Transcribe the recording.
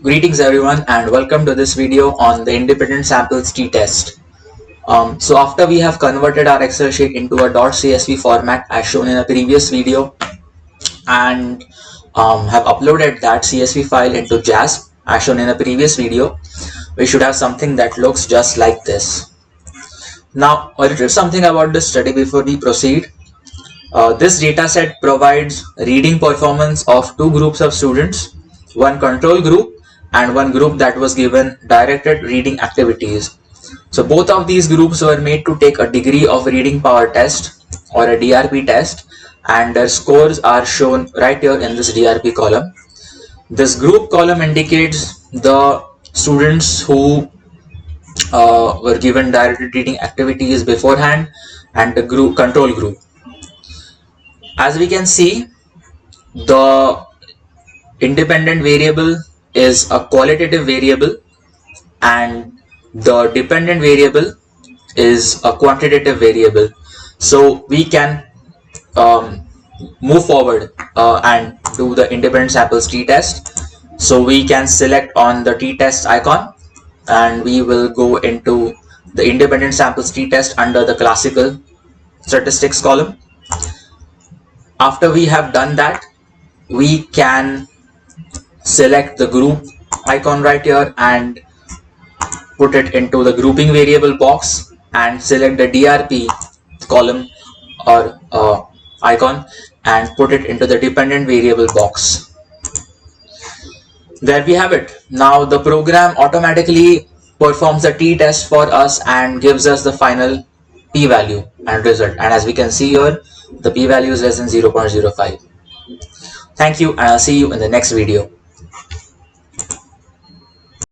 Greetings everyone and welcome to this video on the independent samples t-test. So after we have converted our Excel sheet into a .csv format as shown in a previous video and have uploaded that CSV file into JASP as shown in a previous video, we should have something that looks just like this. Now a little something about this study before we proceed. This data set provides reading performance of two groups of students, one control group and one group that was given directed reading activities. So both of these groups were made to take a degree of reading power test or a DRP test, and their scores are shown right here in this DRP column. This group column indicates the students who were given directed reading activities beforehand and the group control group. As we can see, the independent variable is a qualitative variable and the dependent variable is a quantitative variable. So we can move forward and do the independent samples t-test. So we can select on the t-test icon and we will go into the independent samples t-test under the classical statistics column. After we have done that, we can select the group icon right here and put it into the grouping variable box and select the DRP column or icon and put it into the dependent variable box. There we have it. Now the program automatically performs the t-test for us and gives us the final p-value and result, and as we can see here, the p-value is less than 0.05. Thank you, and I'll see you in the next video.